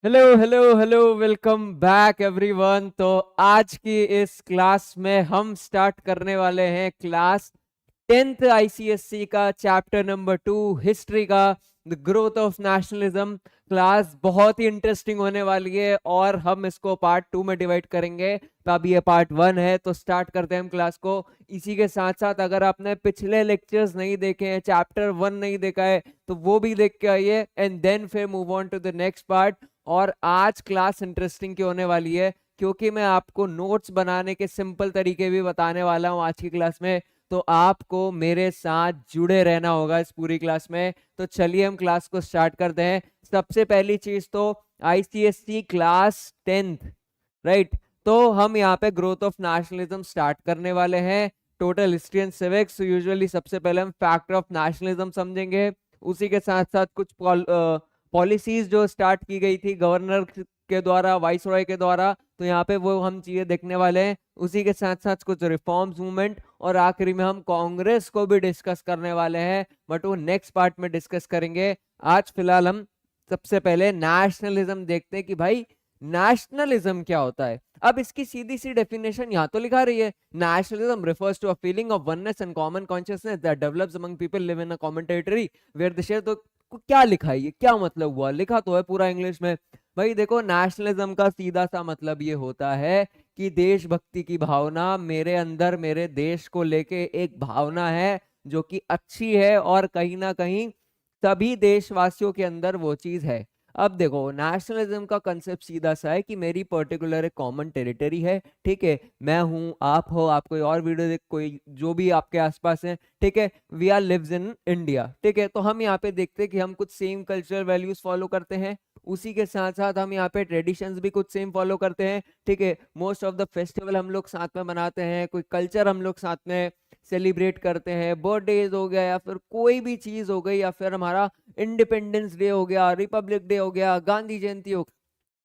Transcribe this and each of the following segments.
Hello hello hello, welcome back everyone. तो आज की इस क्लास में हम स्टार्ट करने वाले हैं क्लास 10th आईसीएससी का चैप्टर नंबर 2 हिस्ट्री का, the growth of nationalism. Class बहुत ही इंटरेस्टिंग होने वाली है और हम इसको पार्ट 2 में डिवाइड करेंगे। तो अभी ये पार्ट 1 है, तो स्टार्ट करते हैं हम क्लास को। इसी के साथ साथ अगर आपने पिछले लेक्चर्स नहीं देखे हैं, चैप्टर 1 नहीं देखा है, तो वो भी देख के आइए एंड देन फिर move on to the next part. और आज क्लास इंटरेस्टिंग क्यों होने वाली है, क्योंकि मैं आपको नोट्स बनाने के सिंपल तरीके भी बताने वाला हूँ आज की क्लास में। तो आपको मेरे साथ जुड़े रहना होगा इस पूरी क्लास में। तो चलिए हम क्लास को स्टार्ट करते हैं। सबसे पहली चीज तो आईसीएससी क्लास 10th, राइट। तो हम यहाँ पे ग्रोथ ऑफ नेशनलिज्म स्टार्ट करने वाले हैं। Total history and civics, usually सबसे पहले हम फैक्टर ऑफ नेशनलिज्म समझेंगे। उसी के साथ साथ कुछ पॉलिसीज जो स्टार्ट की गई थी गवर्नर के द्वारा, वाइस रॉय के द्वारा, तो यहाँ पे वो हम चीजें देखने वाले हैं। उसी के साथ साथ कुछ रिफॉर्म्स मूवमेंट, और आखिरी में हम कांग्रेस को भी डिस्कस करने वाले हैं, बट वो नेक्स्ट पार्ट में डिस्कस करेंगे। आज फिलहाल हम सबसे पहले नेशनलिज्म देखते हैं कि भाई नेशनलिज्म क्या होता है। अब इसकी सीधी सी डेफिनेशन यहाँ तो लिखा रही है, nationalism refers to a feeling of oneness and common consciousness that develops among people live in a common territory where the share. तो क्या लिखा है, ये क्या मतलब हुआ, लिखा तो है पूरा इंग्लिश में। भाई देखो, नेशनलिज्म का सीधा सा मतलब ये होता है कि देशभक्ति की भावना, मेरे अंदर मेरे देश को लेके एक भावना है जो कि अच्छी है, और कहीं ना कहीं सभी देशवासियों के अंदर वो चीज है। अब देखो, नेशनलिज्म का कंसेप्ट सीधा सा है कि मेरी पर्टिकुलर एक कॉमन टेरिटरी है, ठीक है। मैं हूं, आप हो, आप कोई और वीडियो देख, कोई जो भी आपके आसपास है, ठीक है। We are lives in India, ठीक है। तो हम यहाँ पे देखते हैं कि हम कुछ सेम कल्चरल वैल्यूज फॉलो करते हैं। उसी के साथ साथ हम यहाँ पे ट्रेडिशंस भी कुछ सेम फॉलो करते हैं, ठीक है। मोस्ट ऑफ द फेस्टिवल हम लोग साथ में मनाते हैं, कोई कल्चर हम लोग साथ में सेलिब्रेट करते हैं, बर्थडेज हो गया या फिर कोई भी चीज हो गई, या फिर हमारा इंडिपेंडेंस डे हो गया, रिपब्लिक डे हो गया, गांधी जयंती हो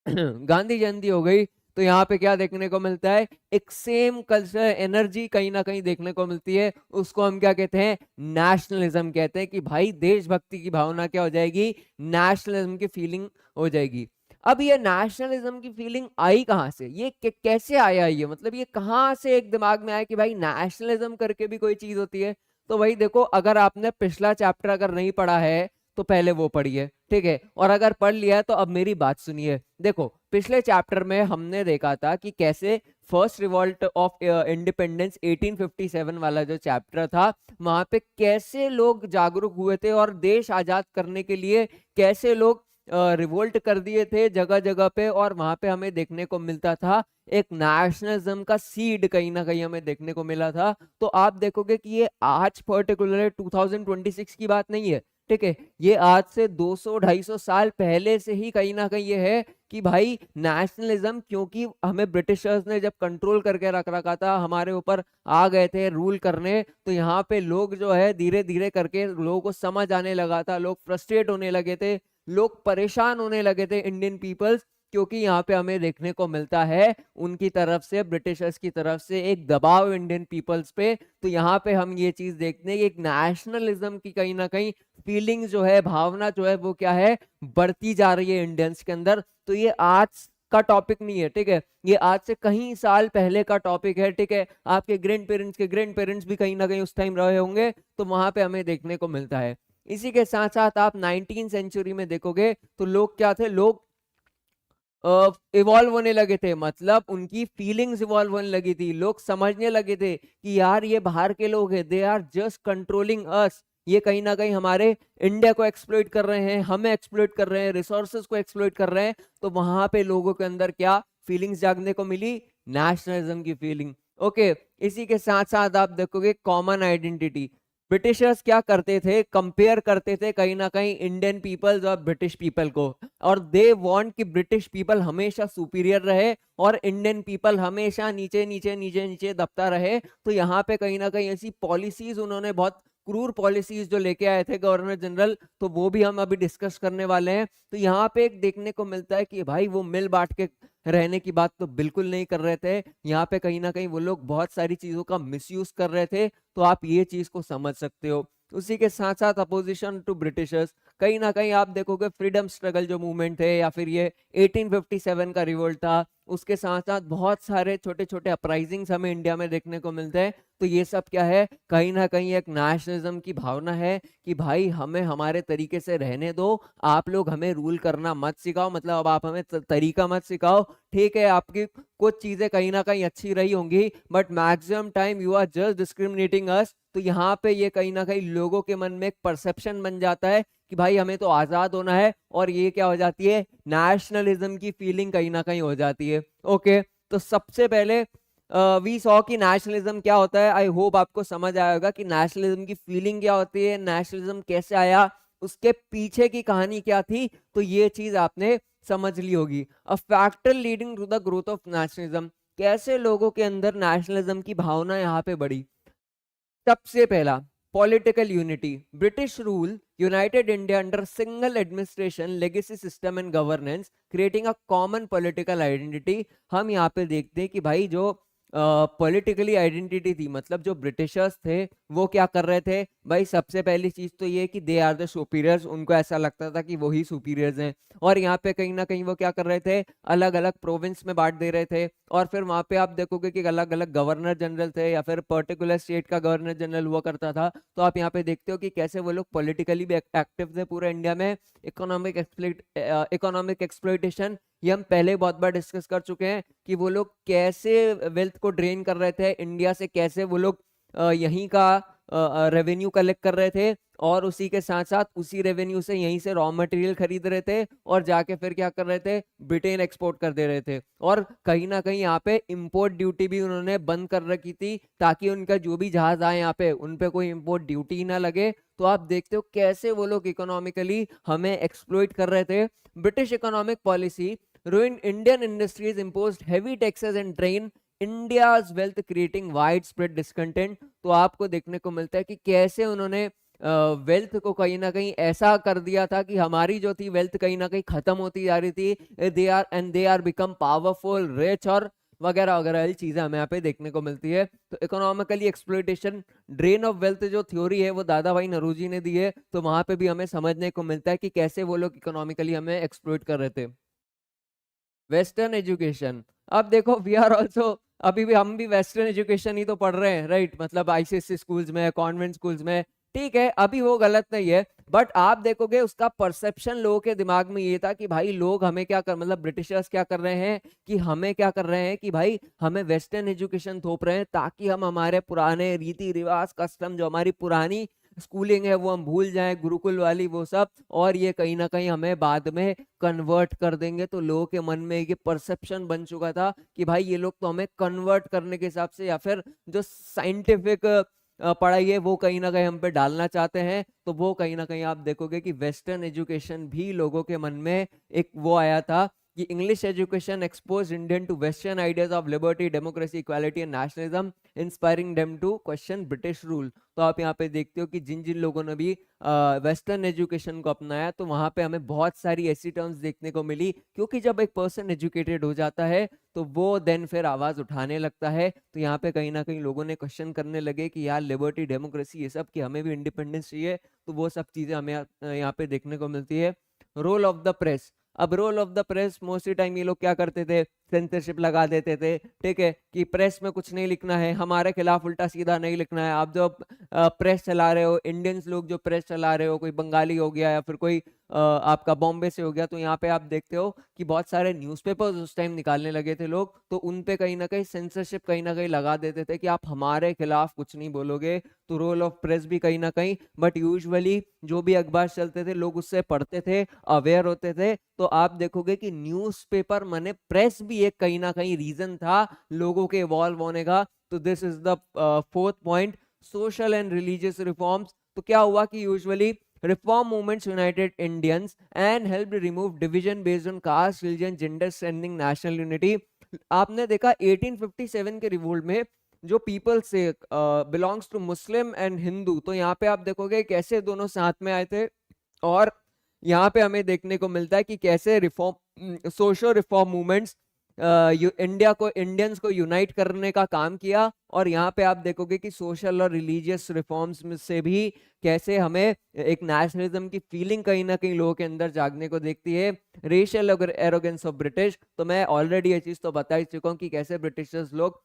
गांधी जयंती हो गई। तो यहाँ पे क्या देखने को मिलता है, एक सेम कल्चर एनर्जी कहीं ना कहीं देखने को मिलती है। उसको हम क्या कहते हैं, नेशनलिज्म कहते हैं। कि भाई देशभक्ति की भावना क्या हो जाएगी, नेशनलिज्म की फीलिंग हो जाएगी। अब ये नेशनलिज्म की फीलिंग आई कहाँ से, ये कैसे आया, ये मतलब ये कहाँ से एक दिमाग में आया कि भाई नेशनलिज्म करके भी कोई चीज होती है। तो भाई देखो, अगर आपने पिछला चैप्टर अगर नहीं पढ़ा है तो पहले वो पढ़िए, ठीक है। और अगर पढ़ लिया है तो अब मेरी बात सुनिए। देखो, पिछले चैप्टर में हमने देखा था कि कैसे फर्स्ट रिवॉल्ट ऑफ इंडिपेंडेंस 1857 वाला जो चैप्टर था, वहां पे कैसे लोग जागरूक हुए थे और देश आजाद करने के लिए कैसे लोग रिवोल्ट कर दिए थे जगह जगह पे। और वहां पे हमें देखने को मिलता था एक नेशनलिज्म का सीड, कहीं ना कहीं हमें देखने को मिला था। तो आप देखोगे कि ये आज पर्टिकुलर 2026 की बात नहीं है, ठीक है। ये आज से 200-250 साल पहले से ही कहीं ना कहीं ये है कि भाई नेशनलिज्म, क्योंकि हमें ब्रिटिशर्स ने जब कंट्रोल करके रख रखा था, हमारे ऊपर आ गए थे रूल करने, तो यहाँ पे लोग जो है धीरे धीरे करके लोगों को समझ आने लगा था, लोग फ्रस्ट्रेट होने लगे थे, लोग परेशान होने लगे थे, इंडियन पीपल्स। क्योंकि यहाँ पे हमें देखने को मिलता है उनकी तरफ से, ब्रिटिशर्स की तरफ से एक दबाव इंडियन पीपल्स पे। तो यहाँ पे हम ये चीज देखते हैं कि एक नेशनलिज्म की कहीं ना कहीं फीलिंग जो है, भावना जो है, वो क्या है, बढ़ती जा रही है इंडियंस के अंदर। तो ये आज का टॉपिक नहीं है, ठीक है। ये आज से कहीं साल पहले का टॉपिक है, ठीक है। आपके ग्रैंड पेरेंट्स भी कहीं ना कहीं उस टाइम रहे होंगे, तो वहां पे हमें देखने को मिलता है। इसी के साथ साथ आप 19 सेंचुरी में देखोगे तो लोग क्या थे, लोग इवॉल्व होने लगे थे, मतलब उनकी फीलिंग्स इवॉल्व होने लगी थी। लोग समझने लगे थे कि यार ये बाहर के लोग हैं, दे आर जस्ट कंट्रोलिंग अस, ये कहीं ना कहीं हमारे इंडिया को एक्सप्लॉइट कर रहे हैं, हमें एक्सप्लॉइट कर रहे हैं, रिसोर्सेज को एक्सप्लॉइट कर रहे हैं। तो वहां पे लोगों के अंदर क्या फीलिंग्स जागने को मिली, नेशनलिज्म की फीलिंग। ओके, इसी के साथ साथ आप देखोगे कॉमन आइडेंटिटी। ब्रिटिशर्स क्या करते थे, कंपेयर करते थे कहीं ना कहीं इंडियन पीपल्स और ब्रिटिश पीपल को, और दे वांट कि ब्रिटिश पीपल हमेशा सुपीरियर रहे और इंडियन पीपल हमेशा नीचे नीचे नीचे नीचे दबता रहे। तो यहाँ पे कहीं ना कहीं ऐसी पॉलिसीज उन्होंने, बहुत क्रूर पॉलिसीज जो लेके आए थे गवर्नर जनरल, तो वो भी हम अभी डिस्कस करने वाले हैं। तो यहाँ पे एक देखने को मिलता है कि भाई वो मिल बांट के रहने की बात तो बिल्कुल नहीं कर रहे थे। यहाँ पे कहीं ना कहीं वो लोग बहुत सारी चीजों का मिसयूज कर रहे थे। तो आप ये चीज को समझ सकते हो। उसी के साथ साथ अपोजिशन टू ब्रिटिशर्स, कहीं ना कहीं आप देखोगे फ्रीडम स्ट्रगल जो मूवमेंट थे या फिर ये 1857 का रिवोल्ट था, उसके साथ साथ बहुत सारे छोटे छोटे अपराइजिंग्स हमें इंडिया में देखने को मिलते हैं। तो ये सब क्या है, कहीं ना कहीं एक नेशनलिज्म की भावना है कि भाई हमें हमारे तरीके से रहने दो, आप लोग हमें रूल करना मत सिखाओ, मतलब अब आप हमें तरीका मत सिखाओ। ठीक है, आपकी कुछ चीजें कहीं ना कहीं अच्छी रही होंगी, but maximum time you are just discriminating us. तो यहाँ पे ये कहीं ना कहीं लोगों के मन में एक परसेप्शन बन जाता है कि भाई हमें तो आजाद होना है, और ये क्या हो जाती है, नेशनलिज्म की फीलिंग कहीं ना कहीं हो जाती है। ओके, तो सबसे पहले वी सॉ कि नेशनलिज्म क्या होता है। आई होप आपको समझ आया होगा कि नेशनलिज्म की फीलिंग क्या होती है, नेशनलिज्म कैसे आया, उसके पीछे की कहानी क्या थी, तो ये चीज आपने समझ ली होगी। A factor leading to the growth of nationalism, कैसे लोगों के अंदर नेशनलिज्म की भावना यहाँ पे बढ़ी। सबसे पहला, political unity. British rule United India under single administration, legacy system and governance, creating a common political identity. हम यहाँ पे देखते हैं कि भाई जो पॉलिटिकली आइडेंटिटी थी, मतलब जो ब्रिटिशर्स थे वो क्या कर रहे थे भाई, सबसे पहली चीज तो ये कि दे आर द सुपीरियर्स, उनको ऐसा लगता था कि वही सुपीरियर्स हैं। और यहाँ पे कहीं ना कहीं वो क्या कर रहे थे, अलग अलग प्रोविंस में बांट दे रहे थे। और फिर वहां पे आप देखोगे कि अलग अलग गवर्नर जनरल थे या फिर पर्टिकुलर स्टेट का गवर्नर जनरल हुआ करता था। तो आप यहाँ पे देखते हो कि कैसे वो लोग पॉलिटिकली भी एक्टिव थे पूरे इंडिया में। इकोनॉमिक एक्सप्लॉइटेशन, ये हम पहले बहुत बार डिस्कस कर चुके हैं कि वो लोग कैसे वेल्थ को ड्रेन कर रहे थे इंडिया से, कैसे वो लोग यहीं का रेवेन्यू कलेक्ट कर रहे थे, और उसी के साथ साथ उसी रेवेन्यू से यहीं से रॉ मटेरियल खरीद रहे थे, और जाके फिर क्या कर रहे थे, ब्रिटेन एक्सपोर्ट कर दे रहे थे। और कहीं ना कहीं यहाँ पे इंपोर्ट ड्यूटी भी उन्होंने बंद कर रखी थी, ताकि उनका जो भी जहाज आए यहाँ पे उन पे कोई इंपोर्ट ड्यूटी ही ना लगे। तो आप देखते हो कैसे वो लोग इकोनॉमिकली हमें एक्सप्लॉइट कर रहे थे। British economic policy ruined Indian industries, imposed heavy taxes and drained India's wealth, creating widespread discontent। तो आपको देखने को मिलता है कि कैसे उन्होंने वेल्थ को कहीं ना कहीं ऐसा कर दिया था कि हमारी जो थी वेल्थ कहीं ना कहीं खत्म होती जा रही थी। They are become powerful, rich, और वगैरह वगैरह चीजें हमें यहाँ पे देखने को मिलती है। तो economically exploitation, drain of wealth जो थ्योरी है वो दादा भाई नौरोजी ने दी है, तो वहां पे भी हमें समझने को मिलता है कि कैसे वो लोग इकोनॉमिकली हमें एक्सप्लॉइट कर रहे थे। वेस्टर्न एजुकेशन, अब देखो वी आर ऑल्सो, अभी भी हम भी वेस्टर्न एजुकेशन ही तो पढ़ रहे हैं, राइट, मतलब आईसीएसई स्कूल्स में, कॉन्वेंट स्कूल्स में। ठीक है, अभी वो गलत नहीं है, बट आप देखोगे उसका परसेप्शन लोगों के दिमाग में ये था कि भाई लोग हमें क्या कर, मतलब ब्रिटिशर्स क्या कर रहे हैं कि हमें क्या कर रहे हैं कि भाई हमें वेस्टर्न एजुकेशन थोप रहे हैं, ताकि हम हमारे पुराने रीति रिवाज कस्टम, जो हमारी पुरानी स्कूलिंग है वो हम भूल जाएं, गुरुकुल वाली वो सब, और ये कहीं ना कहीं हमें बाद में कन्वर्ट कर देंगे। तो लोगों के मन में ये परसेप्शन बन चुका था कि भाई ये लोग तो हमें कन्वर्ट करने के हिसाब से, या फिर जो साइंटिफिक पढ़ाई है वो कहीं ना कहीं हम पे डालना चाहते हैं। तो वो कहीं ना कहीं आप देखोगे कि वेस्टर्न एजुकेशन भी लोगों के मन में एक वो आया था कि English education expose Indian to western ideas of liberty, democracy, equality and nationalism, inspiring them to question British rule. तो आप यहाँ पे देखते हो कि जिन जिन लोगों ने भी वेस्टर्न एजुकेशन को अपनाया, तो वहां पे हमें बहुत सारी ऐसी टर्म्स देखने को मिली, क्योंकि जब एक पर्सन एजुकेटेड हो जाता है तो वो देन फिर आवाज उठाने लगता है। तो यहाँ पे कहीं ना कहीं लोगों ने क्वेश्चन करने लगे कि यार लिबर्टी, डेमोक्रेसी, ये सब, कि हमें भी इंडिपेंडेंस चाहिए। तो वो सब चीजें हमें यहाँ पे देखने को मिलती है। रोल ऑफ द प्रेस, अब role of the press, mostly time ये लोग क्या करते थे, सेंसरशिप लगा देते थे। ठीक है, कि प्रेस में कुछ नहीं लिखना है, हमारे खिलाफ उल्टा सीधा नहीं लिखना है। आप जो प्रेस चला रहे हो, इंडियंस लोग जो प्रेस चला रहे हो, कोई बंगाली हो गया या फिर कोई आपका बॉम्बे से हो गया, तो यहाँ पे आप देखते हो कि बहुत सारे न्यूज़पेपर्स उस टाइम निकालने लगे थे लोग, तो उन पे कहीं ना कहीं सेंसरशिप कहीं ना कहीं लगा देते थे कि आप हमारे खिलाफ कुछ नहीं बोलोगे। तो रोल ऑफ प्रेस भी कहीं ना कहीं, बट यूजुअली जो भी अखबार चलते थे लोग उससे पढ़ते थे, अवेयर होते थे। तो आप देखोगे कि न्यूज़पेपर माने प्रेस भी एक कहीं ना कहीं रीजन था लोगों के इवॉल्व होने का। तो this is the fourth point, social and religious reforms. तो क्या हुआ कि usually reform movements united Indians and help remove division based on caste, religion, gender, strengthening national unity. आपने देखा 1857 के रिवोल्ट में जो पीपल से belongs to Muslim and Hindu, तो यहाँ पे आप देखोगे कैसे दोनों साथ में आए थे। और यहाँ पे हमें देखने को मिलता है कि कैसे reform, social reform movements India को, इंडियंस को यूनाइट करने का काम किया। और यहाँ पे आप देखोगे कि सोशल और रिलीजियस रिफॉर्म्स में से भी कैसे हमें एक नेशनलिज्म की फीलिंग कहीं ना कहीं लोगों के अंदर जागने को देखती है। रेशियल एरोगेंस ऑफ ब्रिटिश, तो मैं ऑलरेडी ये चीज तो बता ही चुका हूँ कि कैसे ब्रिटिशर्स लोग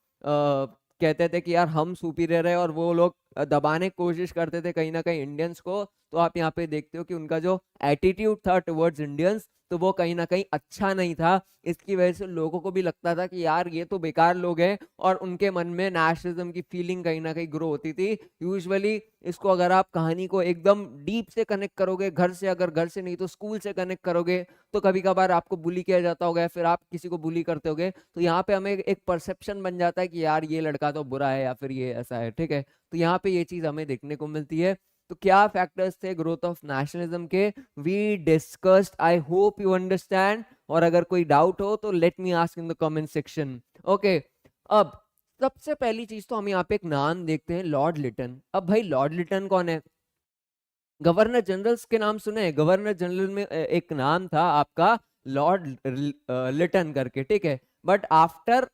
कहते थे कि यार हम सुपीरियर है, और वो लोग दबाने की कोशिश करते थे कहीं ना कहीं इंडियंस को। तो आप यहाँ पे देखते हो कि उनका जो एटीट्यूड था टुवर्ड्स इंडियंस, तो वो कहीं ना कहीं अच्छा नहीं था। इसकी वजह से लोगों को भी लगता था कि यार ये तो बेकार लोग हैं, और उनके मन में नेशनलिज्म की फीलिंग कहीं ना कहीं ग्रो होती थी। यूजुअली इसको अगर आप कहानी को एकदम डीप से कनेक्ट करोगे, घर से, अगर घर से नहीं तो स्कूल से कनेक्ट करोगे, तो कभी कभार आपको बुली किया जाता होगा या फिर आप किसी को बुली करते होगे, तो यहाँ पे हमें एक परसेप्शन बन जाता है कि यार ये लड़का तो बुरा है या फिर ये ऐसा है, ठीक है। तो यहाँ पे ये चीज हमें देखने को मिलती है। तो क्या फैक्टर्स थे ग्रोथ ऑफ नेशनलिज्म के, we discussed, I hope you understand. और अगर कोई डाउट हो तो let me ask in the comment section. Okay, अब सबसे पहली चीज तो हम यहाँ पे एक नाम देखते हैं, लॉर्ड लिटन। अब भाई लॉर्ड लिटन कौन है? गवर्नर जनरल्स के नाम सुने हैं? गवर्नर जनरल में एक नाम था आपका लॉर्ड लिटन करके, ठीक है। बट आफ्टर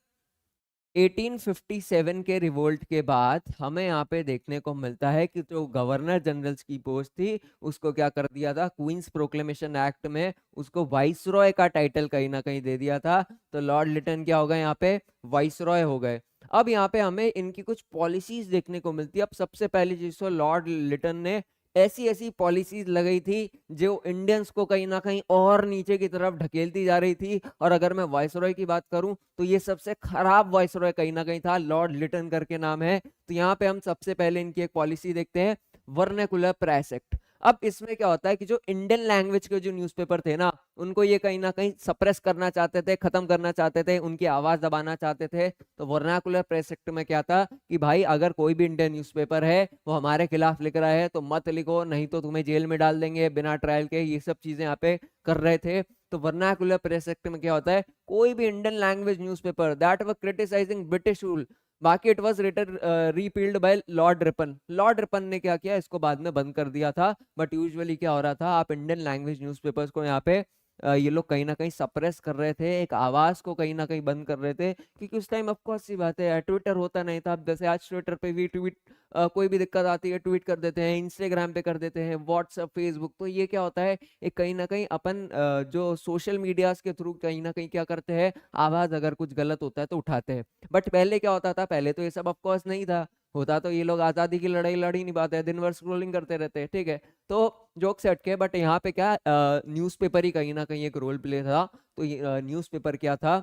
1857 के रिवोल्ट के बाद हमें यहाँ पे देखने को मिलता है कि जो गवर्नर जनरल्स की पोस्ट थी उसको क्या कर दिया था, क्वींस प्रोक्लेमेशन एक्ट में उसको वाइसरॉय का टाइटल कहीं ना कहीं दे दिया था। तो लॉर्ड लिटन क्या हो गए यहाँ पे, वाइसरॉय हो गए। अब यहाँ पे हमें इनकी कुछ पॉलिसीज देखने को मिलती है। अब सबसे पहली चीज तो लॉर्ड लिटन ने ऐसी ऐसी पॉलिसीज लगाई थी जो इंडियंस को कहीं ना कहीं और नीचे की तरफ ढकेलती जा रही थी। और अगर मैं वाइसरॉय की बात करूं तो ये सबसे खराब वाइसरॉय कहीं ना कहीं था, लॉर्ड लिटन करके नाम है। तो यहाँ पे हम सबसे पहले इनकी एक पॉलिसी देखते हैं, वर्नाकुलर प्रेस एक्ट। अब इसमें क्या होता है कि जो इंडियन लैंग्वेज के जो न्यूज़पेपर थे ना, उनको ये कहीं ना कहीं सप्रेस करना चाहते थे, खत्म करना चाहते थे, उनकी आवाज दबाना चाहते थे। तो वर्नाकुलर प्रेस एक्ट में क्या था कि भाई अगर कोई भी इंडियन न्यूज़पेपर है वो हमारे खिलाफ लिख रहा है तो मत लिखो, नहीं तो तुम्हें जेल में डाल देंगे बिना ट्रायल के, ये सब चीजें यहाँ पे कर रहे थे। तो वर्नाकुलर प्रेस एक्ट में क्या होता है, कोई भी Indian language newspaper that were criticising British rule, बाकी it was written repealed by Lord Ripon. Lord Ripon ने क्या किया, इसको बाद में बंद कर दिया था। बट यूजुअली क्या हो रहा था, आप इंडियन लैंग्वेज न्यूज़पेपर्स को यहाँ पे ये लोग कहीं ना कहीं सप्रेस कर रहे थे, एक आवाज को कहीं ना कहीं बंद कर रहे थे। क्योंकि उस टाइम ऑफकोर्स सी बात है, ट्विटर होता नहीं था। अब जैसे आज ट्विटर पे भी ट्वीट, कोई भी दिक्कत आती है ट्वीट कर देते हैं, इंस्टाग्राम पे कर देते हैं, व्हाट्सएप, फेसबुक। तो ये क्या होता है, एक कहीं ना कहीं अपन जो सोशल मीडियाज के थ्रू कहीं ना कहीं क्या करते हैं, आवाज अगर कुछ गलत होता है तो उठाते हैं। बट पहले क्या होता था, पहले तो ये सब ऑफकोर्स नहीं था, होता तो ये लोग आजादी की लड़ाई लड़ ही नहीं पाते, दिन भर स्क्रोलिंग करते रहते हैं, ठीक है। तो जोक से हटके, बट यहाँ पे क्या न्यूज़पेपर ही कहीं ना कहीं एक रोल प्ले था। तो न्यूज़पेपर क्या था,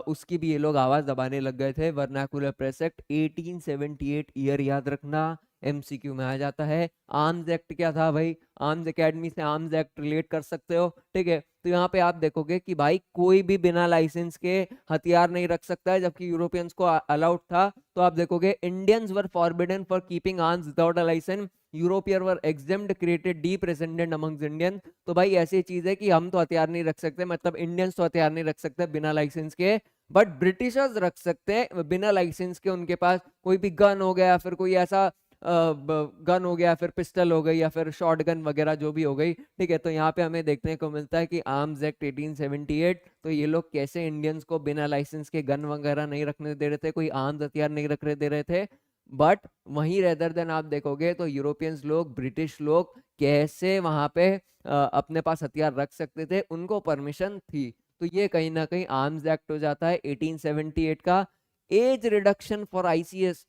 उसकी भी ये लोग आवाज दबाने लग गए थे। वर्नाकुलर प्रेस एक्ट 1878 ईयर याद रखना, एमसीक्यू में आ जाता है। आर्म्स एक्ट क्या था भाई, आर्म्स एकेडमी से आर्म्स एक्ट रिलेट कर सकते हो, ठीक है। तो यहाँ पे आप देखोगे कि भाई कोई भी बिना लाइसेंस के हथियार नहीं रख सकता है, जबकि यूरोपियंस को अलाउड था। तो आप देखोगे Indians were forbidden for keeping arms without a licence, European were exempt, created deep resentment amongst Indian. तो भाई ऐसी चीज है कि हम तो हथियार नहीं रख सकते, मतलब इंडियंस तो हथियार नहीं रख सकते बिना लाइसेंस के, बट ब्रिटिशर्स रख सकते हैं बिना लाइसेंस के। उनके पास कोई भी गन हो गया, फिर कोई ऐसा गन हो गया, फिर पिस्टल हो गई, या फिर शॉर्ट गन वगैरह जो भी हो गई, ठीक है। तो यहाँ पे हमें देखने को मिलता है कि आर्म्स एक्ट 1878, तो ये लोग कैसे इंडियंस को बिना लाइसेंस के गन वगैरह नहीं रखने दे रहे थे, कोई आर्म्स हथियार नहीं रखने दे रहे थे। बट वहीं रेदर देन आप देखोगे तो यूरोपियंस लोग, ब्रिटिश लोग कैसे वहां पे अपने पास हथियार रख सकते थे, उनको परमिशन थी। तो ये कहीं ना कहीं आर्म्स एक्ट हो जाता है 1878 का। Age reduction for ICS,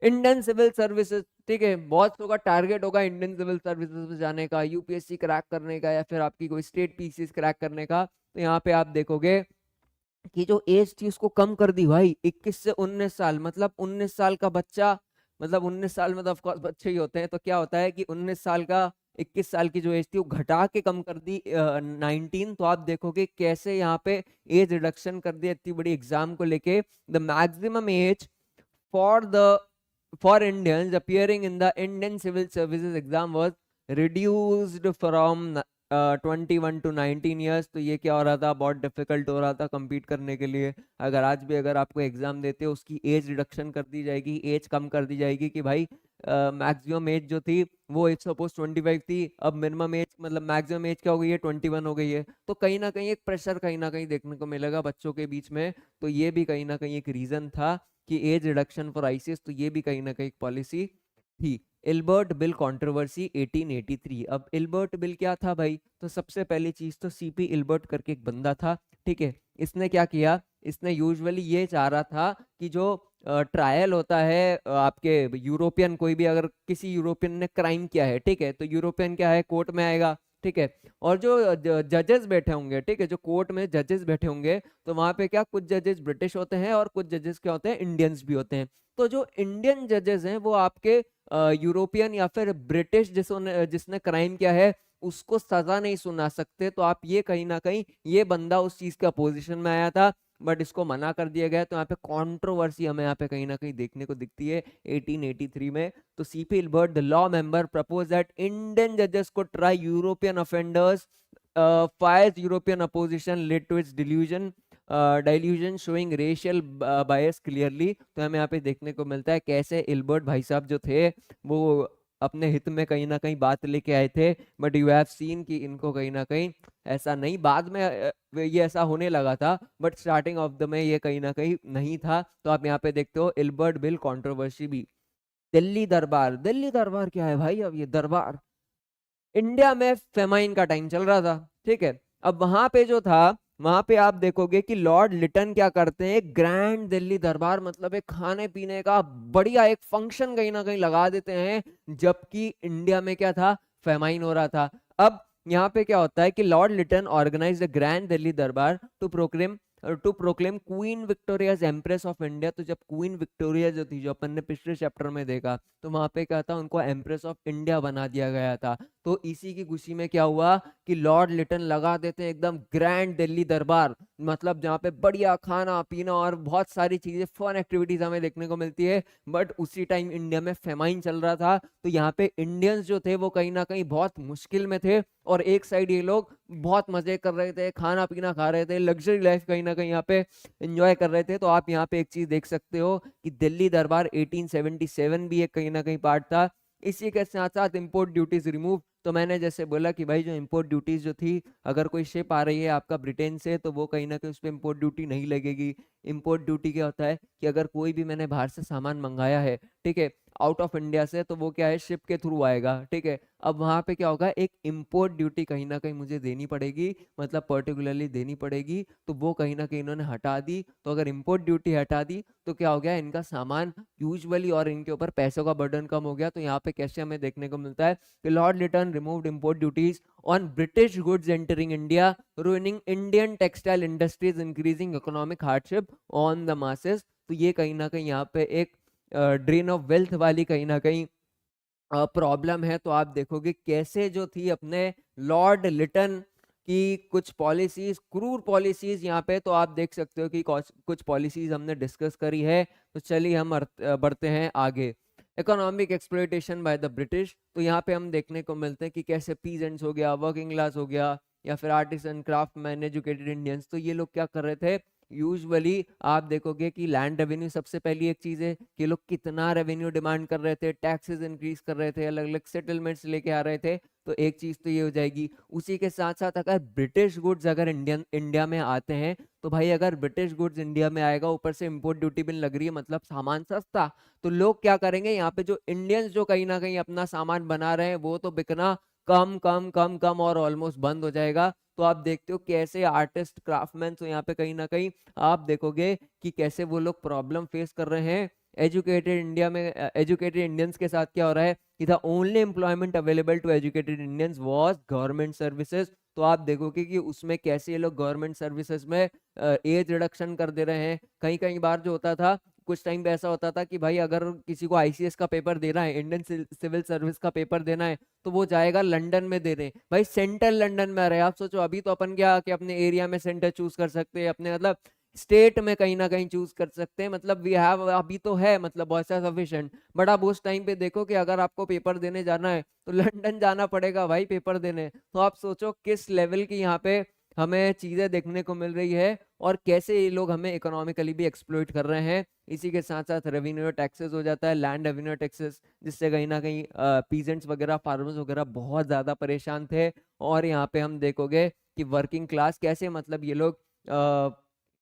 Indian civil services, ठीक है। बहुत लोगों का टारगेट होगा इंडियन सिविल सर्विसेज में जाने का, यूपीएससी क्रैक करने का, या फिर आपकी कोई स्टेट पीसीएस क्रैक करने का। तो यहाँ पे आप देखोगे कि जो एज थी उसको कम कर दी भाई, 21 से 19 साल। मतलब 19 साल का बच्चा, मतलब 19 साल में तो ऑफकोर्स बच्चे ही होते हैं, तो क्या होता है कि 19 साल का 21 साल की जो एज थी वो घटा के कम कर दी 19। तो आप देखोगे कैसे यहाँ पे एज रिडक्शन कर दिया इतनी बड़ी एग्जाम को लेके। The maximum age for the for Indians appearing in the Indian Civil Services exam was reduced from 21 to 19 years. तो ये क्या हो रहा था, बहुत डिफिकल्ट हो रहा था compete करने के लिए। अगर आज भी अगर आपको एग्जाम देते हो उसकी एज रिडक्शन कर दी जाएगी, एज कम कर दी जाएगी कि भाई मैक्सिमम एज जो थी वो एक सपोज 25 थी, अब मिनिमम एज मतलब मैक्सिमम एज क्या हो गई है, 21 हो गई है। तो कहीं ना कहीं एक प्रेशर कहीं ना कहीं देखने को मिलेगा बच्चों के बीच में। तो ये भी कहीं ना कहीं एक रीजन था कि एज रिडक्शन फॉर आईसीएस, तो ये भी कहीं ना कहीं एक पॉलिसी थी। Ilbert bill controversy 1883। अब इल्बर्ट बिल क्या था भाई, तो सबसे पहली चीज तो सीपी इल्बर्ट करके एक बंदा था, ठीक है। इसने क्या किया, इसने यूजुअली ये चाह रहा था कि जो ट्रायल होता है आपके यूरोपियन, कोई भी अगर किसी यूरोपियन ने क्राइम किया है, ठीक है, तो यूरोपियन क्या है, कोर्ट में आएगा, ठीक है। और जो जजेस बैठे होंगे, ठीक है, जो कोर्ट में जजेस बैठे होंगे, तो वहां पे क्या कुछ जजेस ब्रिटिश होते हैं और कुछ जजेस क्या होते हैं, इंडियंस भी होते हैं। तो जो इंडियन जजेस हैं वो आपके यूरोपियन या फिर ब्रिटिश जिसने क्राइम किया है उसको सजा नहीं सुना सकते। तो आप ये कहीं ना कहीं, ये बंदा उस चीज के अपोजिशन में आया था, बट इसको मना कर दिया गया। तो यहाँ पे कंट्रोवर्सी हमें यहाँ पे कहीं ना कहीं देखने को दिखती है 1883 में। तो CP Ilbert the law member propose that Indian जजेस को try European offenders, fires European opposition led to its delusion showing racial bias clearly. तो हमें यहाँ पे देखने को मिलता है कैसे इल्बर्ट भाई साहब जो थे वो अपने हित में कहीं ना कहीं बात लेके आए थे, बट यू हैव सीन कि इनको कहीं ना कहीं ऐसा नहीं, बाद में ये ऐसा होने लगा था, बट स्टार्टिंग ऑफ द में ये कहीं ना कहीं नहीं था। तो आप यहाँ पे देखते हो इल्बर्ट बिल कंट्रोवर्सी भी। दिल्ली दरबार, दिल्ली दरबार क्या है भाई, अब ये दरबार, इंडिया में फेमाइन का टाइम चल रहा था, ठीक है। अब वहां पे जो था, वहां पे आप देखोगे कि लॉर्ड लिटन क्या करते हैं, एक ग्रैंड दिल्ली दरबार मतलब एक खाने पीने का बढ़िया एक फंक्शन कहीं ना कहीं लगा देते हैं, जबकि इंडिया में क्या था, फेमाइन हो रहा था। अब यहाँ पे क्या होता है कि Lord Lytton organise the grand Delhi Durbar to proclaim Queen Victoria Empress of India. तो जब क्वीन विक्टोरिया जो थी, जो अपन ने पिछले चैप्टर में देखा, तो वहां पे क्या था, उनको एम्प्रेस ऑफ इंडिया बना दिया गया था। तो इसी की खुशी में क्या हुआ कि लॉर्ड लिटन लगा देते हैं एकदम ग्रैंड दिल्ली दरबार, मतलब जहाँ पे बढ़िया खाना पीना और बहुत सारी चीजें, फन एक्टिविटीज हमें देखने को मिलती है। बट उसी टाइम इंडिया में फेमाइन चल रहा था, तो यहाँ पे इंडियंस जो थे वो कहीं ना कहीं बहुत मुश्किल में थे, और एक साइड ये लोग बहुत मजे कर रहे थे, खाना पीना खा रहे थे, लग्जरी लाइफ कहीं ना कहीं यहाँ पे एंजॉय कर रहे थे। तो आप यहाँ पे एक चीज देख सकते हो कि दिल्ली दरबार 1877 भी एक कहीं ना कहीं पार्ट था। इसी के साथ साथ इंपोर्ट ड्यूटीज रिमूव। तो मैंने जैसे बोला कि भाई जो इंपोर्ट ड्यूटीज जो थी, अगर कोई शिप आ रही है आपका ब्रिटेन से, तो वो कहीं ना कहीं उस पर इंपोर्ट ड्यूटी नहीं लगेगी। इंपोर्ट ड्यूटी क्या होता है कि अगर कोई भी मैंने बाहर से सामान मंगाया है, ठीक है, आउट ऑफ इंडिया से, तो वो क्या है, शिप के थ्रू आएगा, ठीक है। अब वहां पे क्या होगा, एक इंपोर्ट ड्यूटी कहीं ना कहीं मुझे देनी पड़ेगी, मतलब पर्टिकुलरली देनी पड़ेगी। तो वो कहीं ना कहीं इन्होंने हटा दी। तो अगर इंपोर्ट ड्यूटी हटा दी तो क्या हो गया, इनका सामान यूजुअली और इनके ऊपर पैसों का बर्डन कम हो गया। तो यहाँ पे कैसे हमें देखने को मिलता है कि Lord Lytton removed import duties on British goods entering India, ruining Indian textile industries, increasing economic hardship on the masses. तो ये कहीं ना कहीं यहाँ पे एक ड्रेन ऑफ वेल्थ वाली कहीं ना कहीं प्रॉब्लम है। तो आप देखोगे कैसे जो थी अपने लॉर्ड लिटन की कुछ पॉलिसीज, क्रूर पॉलिसीज यहाँ पे, तो आप देख सकते हो कि कुछ पॉलिसीज हमने डिस्कस करी है। तो चलिए हम बढ़ते हैं आगे। Economic exploitation by the British. तो यहाँ पे हम देखने को मिलते हैं कि कैसे पीजेंट्स हो गया, वर्किंग क्लास हो गया, या फिर आर्टिसन, क्राफ्टमैन, एजुकेटेड इंडियंस, तो ये लोग क्या कर रहे थे, यूजुअली आप देखोगे कि लैंड रेवेन्यू सबसे पहली एक चीज है कि लोग कितना रेवेन्यू डिमांड कर रहे थे, टैक्सेस इंक्रीज कर रहे थे, अलग अलग सेटलमेंट्स लेके आ रहे थे। तो एक चीज तो ये हो जाएगी। उसी के साथ साथ अगर ब्रिटिश गुड्स अगर इंडिया में आते हैं, तो भाई अगर ब्रिटिश गुड्स इंडिया में आएगा, ऊपर से इंपोर्ट ड्यूटी भी लग रही है, मतलब सामान सस्ता, तो लोग क्या करेंगे, यहाँ पे जो इंडियंस जो कहीं ना कहीं अपना सामान बना रहे हैं वो तो बिकना कम कम कम कम और ऑलमोस्ट बंद हो जाएगा। तो आप देखते हो कैसे आर्टिस्ट, क्राफ्टमैन, तो यहाँ पे कहीं ना कहीं आप देखोगे कि कैसे वो लोग प्रॉब्लम फेस कर रहे हैं। एजुकेटेड इंडिया में एजुकेटेड इंडियंस के साथ क्या हो रहा है कि the only employment available to educated Indians was government services. तो आप देखोगे कि उसमें कैसे ये लोग गवर्नमेंट सर्विसेज में एज रिडक्शन कर दे रहे हैं। कहीं कहीं बार जो होता था, कुछ टाइम पे ऐसा होता था कि भाई अगर किसी को आईसीएस का पेपर देना है, इंडियन सिविल सर्विस का पेपर देना है, तो वो जाएगा लंदन में देने। भाई सेंट्रल लंदन में आ रहे हैं, आप सोचो, अभी तो अपन क्या कि अपने एरिया में सेंटर चूज कर सकते हैं, अपने मतलब स्टेट में कहीं ना कहीं चूज कर सकते हैं, मतलब वी हैव अभी तो है, मतलब बहुत सा सफिशिएंट। बट आप उस टाइम पे देखो कि अगर आपको पेपर देने जाना है तो लंदन जाना पड़ेगा भाई पेपर देने। तो आप सोचो किस लेवल की यहाँ पे हमें चीजें देखने को मिल रही है, और कैसे ये लोग हमें इकोनॉमिकली भी एक्सप्लॉइट कर रहे हैं। इसी के साथ साथ रेवेन्यू टैक्सेस हो जाता है, लैंड रेवेन्यू टैक्सेस, जिससे कहीं ना कहीं पीजेंट्स वगैरह, फार्मर्स वगैरह बहुत ज्यादा परेशान थे। और यहाँ पे हम देखोगे कि वर्किंग क्लास कैसे, मतलब ये लोग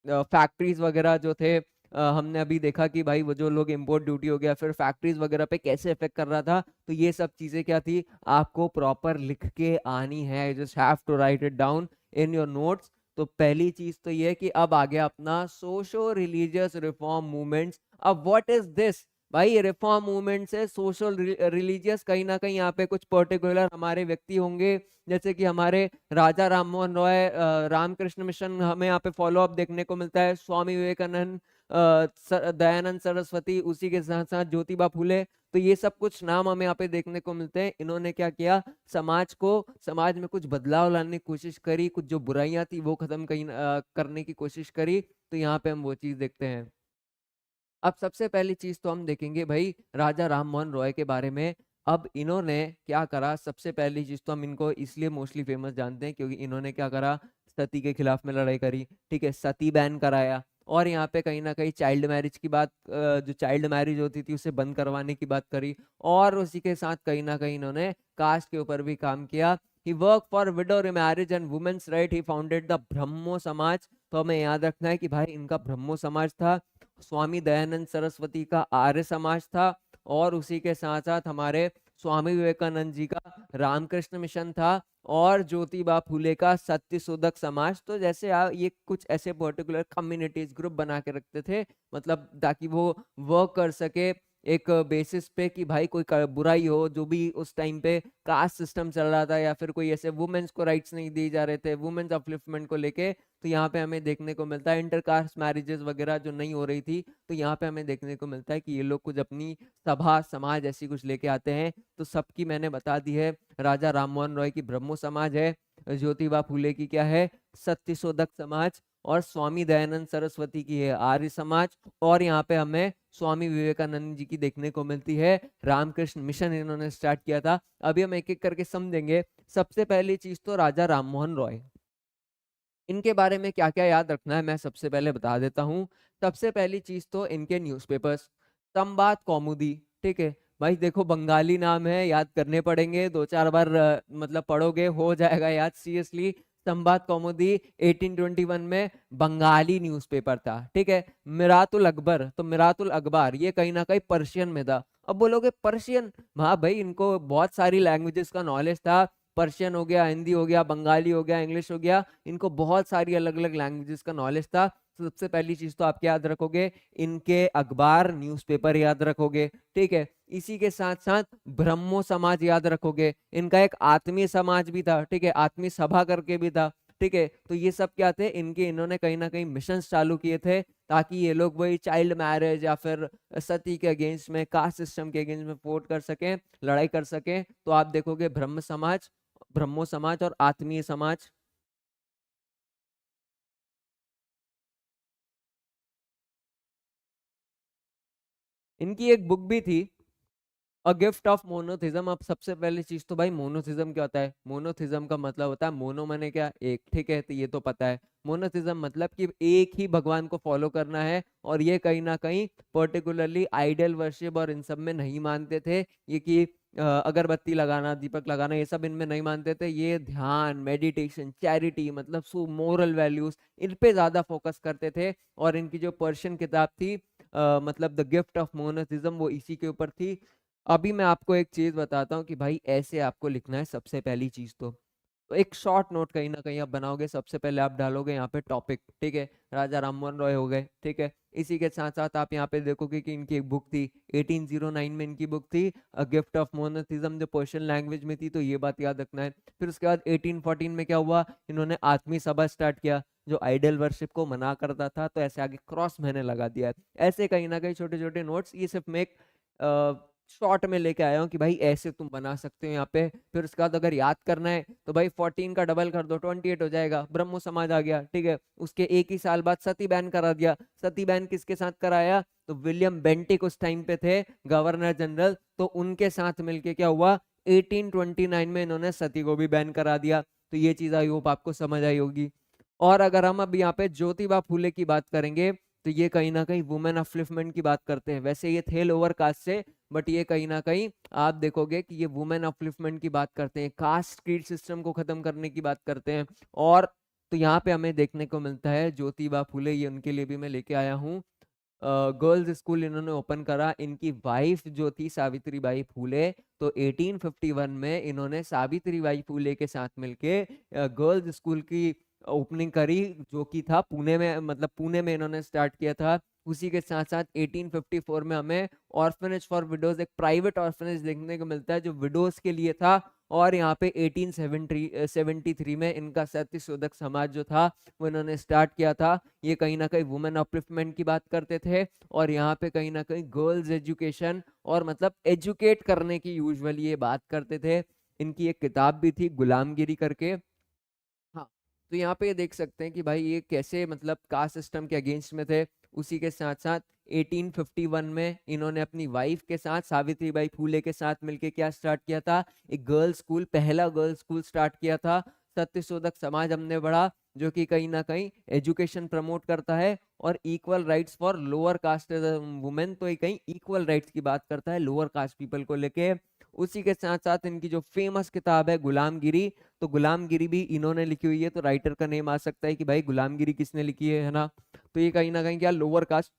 फैक्ट्रीज वगैरह जो थे, हमने अभी देखा कि भाई वो जो लोग इम्पोर्ट ड्यूटी हो गया, फिर फैक्ट्रीज वगैरह पे कैसे इफेक्ट कर रहा था। तो ये सब चीजें क्या थी, आपको प्रॉपर लिख के आनी है, just have to write it down in your notes. तो पहली चीज तो ये है कि अब आ गया अपना सोशो रिलीजियस रिफॉर्म मूवमेंट्स। अब व्हाट इज दिस भाई, रिफॉर्म मूवमेंट से सोशल रिलीजियस, कहीं ना कहीं यहाँ पे कुछ पर्टिकुलर हमारे व्यक्ति होंगे, जैसे कि हमारे राजा राम मोहन रॉय, रामकृष्ण मिशन हमें यहाँ पे फॉलो अप देखने को मिलता है, स्वामी विवेकानंद, दयानंद सरस्वती, उसी के साथ साथ ज्योतिबा फूले। तो ये सब कुछ नाम हमें यहाँ पे देखने को मिलते हैं। इन्होंने क्या किया, समाज में कुछ बदलाव लाने की कोशिश करी, कुछ जो बुराइयां थी वो खत्म कहीं करने की कोशिश करी। तो यहाँ पे हम वो चीज देखते हैं। अब सबसे पहली चीज तो हम देखेंगे भाई राजा राम मोहन रॉय के बारे में। अब इन्होंने क्या करा, सबसे पहली चीज तो हम इनको इसलिए मोस्टली फेमस जानते हैं क्योंकि इन्होंने क्या करा, सती के खिलाफ में लड़ाई करी, ठीक है, सती बैन कराया। और यहाँ पे कहीं ना कहीं चाइल्ड मैरिज की बात, जो चाइल्ड मैरिज होती थी उसे बंद करवाने की बात करी। और उसी के साथ कहीं ना कहीं इन्होंने कास्ट के ऊपर भी काम किया। He work for widow marriage and women's right, he founded the Brahmo Samaj. तो हमें याद रखना है कि भाई इनका ब्रह्मो समाज था, स्वामी दयानंद सरस्वती का आर्य समाज था, और उसी के साथ साथ हमारे स्वामी विवेकानंद जी का रामकृष्ण मिशन था, और ज्योतिबा फूले का सत्य शोधक समाज। तो जैसे ये कुछ ऐसे पर्टिकुलर कम्युनिटीज ग्रुप बना के रखते थे, मतलब ताकि वो वर्क कर सके एक बेसिस पे कि भाई कोई बुराई हो, जो भी उस टाइम पे कास्ट सिस्टम चल रहा था, या फिर कोई ऐसे वुमेन्स को राइट्स नहीं दिए जा रहे थे, वुमेन्स अपलिफ्टमेंट को लेके। तो यहाँ पे हमें देखने को मिलता है इंटरकास्ट मैरिजेस वगैरह जो नहीं हो रही थी, तो यहाँ पे हमें देखने को मिलता है कि ये लोग कुछ अपनी सभा समाज ऐसी कुछ लेके आते हैं। तो सबकी मैंने बता दी है, राजा राममोहन रॉय की ब्रह्मो समाज है, ज्योतिबा फूले की क्या है, सत्यशोधक समाज, और स्वामी दयानंद सरस्वती की है आर्य समाज, और यहाँ पे हमें स्वामी विवेकानंद जी की देखने को मिलती है रामकृष्ण मिशन, इन्होंने स्टार्ट किया था। अभी हम एक एक करके समझेंगे। सबसे पहली चीज तो राजा राममोहन रॉय, इनके बारे में क्या क्या याद रखना है मैं सबसे पहले बता देता हूँ। सबसे पहली चीज तो इनके न्यूज़पेपर्स, संबाद कौमुदी, ठीक है भाई, देखो बंगाली नाम है, याद करने पड़ेंगे, दो चार बार मतलब पढ़ोगे हो जाएगा याद, सीरियसली। संबाद कौमुदी 1821 में बंगाली न्यूज़पेपर था, ठीक है। मिरातुल अकबर, तो मिरातुल अखबार ये कहीं ना कहीं पर्शियन में था। अब बोलोगे पर्शियन, हाँ भाई इनको बहुत सारी लैंग्वेजेस का नॉलेज था, पर्शियन हो गया, हिंदी हो गया, बंगाली हो गया, इंग्लिश हो गया, इनको बहुत सारी अलग अलग लैंग्वेजेस का नॉलेज था। तो सबसे पहली चीज तो आप क्या याद रखोगे, इनके अखबार न्यूज़पेपर याद रखोगे, ठीक है। इसी के साथ साथ ब्रह्मो समाज याद रखोगे, इनका एक आत्मीय समाज भी था, ठीक है, आत्मीय सभा करके भी था, ठीक है। तो ये सब क्या थे इनके, इन्होंने कहीं ना कहीं मिशन चालू किए थे ताकि ये लोग वही चाइल्ड मैरिज या फिर सती के अगेंस्ट में, कास्ट सिस्टम के अगेंस्ट में वोट कर सकें, लड़ाई कर सकें। तो आप देखोगे ब्रह्म समाज, ब्रह्मो समाज और आत्मीय समाज। इनकी एक बुक भी थी, अ गिफ्ट ऑफ मोनोथिज्म। अब सबसे पहली चीज तो भाई मोनोथिज्म क्या होता है, मोनोथिज्म का मतलब होता है, मोनो माने क्या, एक, ठीक है, तो ये तो पता है। मोनोथिज्म मतलब कि एक ही भगवान को फॉलो करना है, और ये कहीं ना कहीं पर्टिकुलरली आइडल वर्शिप और इन सब में नहीं मानते थे, ये कि अगरबत्ती लगाना, दीपक लगाना, ये सब इनमें नहीं मानते थे। ये ध्यान, मेडिटेशन, चैरिटी, मतलब सो मोरल वैल्यूज, इन पे ज्यादा फोकस करते थे। और इनकी जो पर्शियन किताब थी, मतलब द गिफ्ट ऑफ मोनोथिज्म, वो इसी के ऊपर थी। अभी मैं आपको एक चीज बताता हूँ कि भाई ऐसे आपको लिखना है। सबसे पहली चीज तो एक शॉर्ट नोट कहीं ना कहीं आप बनाओगे, सबसे पहले आप डालोगे यहाँ पे टॉपिक, ठीक है, राजा राममोहन रॉय हो गए, ठीक है। इसी के साथ साथ आप यहाँ पे देखोगे कि इनकी एक बुक थी, 1809 में इनकी बुक थी, अ गिफ्ट ऑफ मोनोथिज्म, जो पर्शियन लैंग्वेज में थी, तो ये बात याद रखना है। फिर उसके बाद 1814 में क्या हुआ, इन्होंने आत्मी सभा स्टार्ट किया, जो आइडल वर्शिप को मना करता था, तो ऐसे आगे क्रॉस मैंने लगा दिया है। ऐसे कहीं ना कहीं छोटे छोटे नोट्स, ये सिर्फ मैं शॉर्ट में लेके आया हूँ कि भाई ऐसे तुम बना सकते हो यहाँ पे। फिर उसके बाद अगर याद करना है तो भाई 14 का डबल कर दो 28 हो जाएगा, ब्रह्मो समाज आ गया, ठीक है। उसके एक ही साल बाद सती बैन करा दिया। सती बैन किसके साथ कराया? तो विलियम बेंटिक उस टाइम पे थे गवर्नर जनरल, तो उनके साथ मिलके क्या हुआ, 1829 में इन्होंने सती को भी बैन करा दिया। तो ये चीज आई होप आपको समझ आई होगी। और अगर हम अब यहाँ पे ज्योतिबा फूले की बात करेंगे तो ये कहीं ना कहीं वुमेन अपलिफ्टमेंट की बात करते हैं। वैसे ये थे लोअर कास्ट से, बट ये कहीं ना कहीं आप देखोगे कि ये वुमेन अपलिफ्टमेंट की बात करते हैं, कास्ट क्रीड सिस्टम को खत्म करने की बात करते हैं। और तो यहाँ पे हमें देखने को मिलता है ज्योतिबा फूले, ये उनके लिए भी मैं लेके आया हूँ। गर्ल्स स्कूल इन्होंने ओपन करा। इनकी वाइफ जो थी सावित्री बाई फूले, तो 1851 में इन्होंने सावित्री बाई फूले के साथ मिलके गर्ल्स स्कूल की ओपनिंग करी, जो कि था पुणे में, मतलब पुणे में इन्होंने स्टार्ट किया था। उसी के साथ साथ 1854 में हमें ऑर्फनेज फॉर विडोज, एक प्राइवेट ऑर्फनेज देखने को मिलता है जो विडोज के लिए था। और यहाँ पे 1873 में इनका सत्यशोधक समाज जो था वो इन्होंने स्टार्ट किया था। ये कहीं ना कहीं वुमेन अपलिफ्टमेंट की बात करते थे, और यहाँ पे कहीं ना कहीं गर्ल्स एजुकेशन और मतलब एजुकेट करने की यूजुअली ये बात करते थे। इनकी एक किताब भी थी गुलामगिरी करके। हाँ, तो यहाँ पे ये देख सकते हैं कि भाई ये कैसे मतलब कास्ट सिस्टम के अगेंस्ट में थे। उसी के साथ साथ 1851 में इन्होंने अपनी वाइफ के साथ सावित्री बाई फूले के साथ मिलके क्या स्टार्ट किया था, एक गर्ल्स स्कूल, पहला गर्ल्स स्कूल स्टार्ट किया था। सत्यशोधक समाज हमने पढ़ा, जो कि कहीं ना कहीं एजुकेशन प्रमोट करता है और equal rights for lower caste women, तो ये कहीं इक्वल राइट्स की बात करता है लोअर कास्ट पीपल को लेके। उसी के साथ साथ इनकी जो फेमस किताब है गुलामगिरी, तो गुलामगिरी भी इन्होंने लिखी हुई है। तो राइटर का नेम आ सकता है कि भाई गुलामगिरी किसने लिखी है ना। तो ये कहीं ना कहीं क्या लोअर कास्ट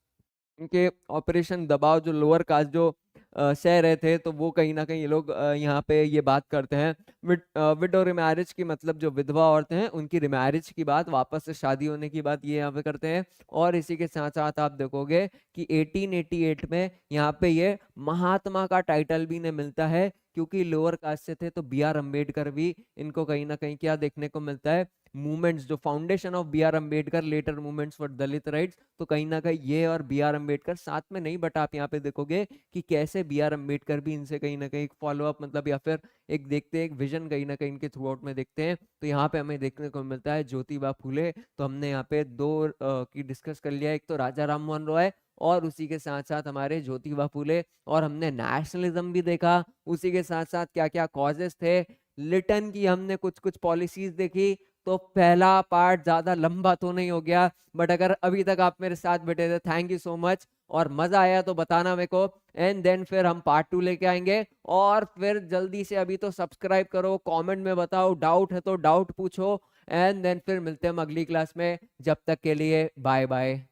के ऑपरेशन दबाव, जो लोअर कास्ट जो सह रहे थे, तो वो कहीं ना कहीं ये लोग यहाँ पे ये बात करते हैं। विडो रिमैरिज की मतलब जो विधवा औरतें हैं उनकी रिमैरिज की बात, वापस से शादी होने की बात ये यहाँ पे करते हैं। और इसी के साथ साथ आप देखोगे कि 1888 में यहाँ पे ये महात्मा का टाइटल भी इन्हें मिलता है, क्योंकि लोअर कास्ट से थे। तो बी आर अम्बेडकर भी इनको कहीं ना कहीं क्या देखने को मिलता है, मूवमेंट्स, जो foundation of B R Ambedkar, later movements for Dalit rights, तो कहीं ना कहीं ये और बी आर अम्बेडकर साथ में नहीं, बट आप यहाँ पे देखोगे कि कैसे बी आर अम्बेडकर भी इनसे कहीं ना कहीं एक फॉलो अप मतलब या फिर एक देखते हैं, एक विजन कहीं ना कहीं इनके थ्रू आउट में देखते हैं। तो यहाँ पे हमें देखने को मिलता है ज्योतिबा फूले। तो हमने यहाँ पे दो की डिस्कस कर लिया, एक तो राजा राम मोहन रॉय और उसी के साथ साथ हमारे ज्योतिबा फूले, और हमने नेशनलिज्म भी देखा। उसी के साथ साथ क्या क्या कॉजेस थे, लिटन की हमने कुछ कुछ पॉलिसीज देखी। तो पहला पार्ट ज्यादा लंबा तो नहीं हो गया, बट अगर अभी तक आप मेरे साथ बैठे थे, थैंक यू सो मच, और मजा आया तो बताना मेरे को। एंड देन फिर हम पार्ट 2 लेके आएंगे। और फिर जल्दी से अभी तो सब्सक्राइब करो, कमेंट में बताओ, डाउट है तो डाउट पूछो। एंड देन फिर मिलते हैं हम अगली क्लास में। जब तक के लिए बाय बाय।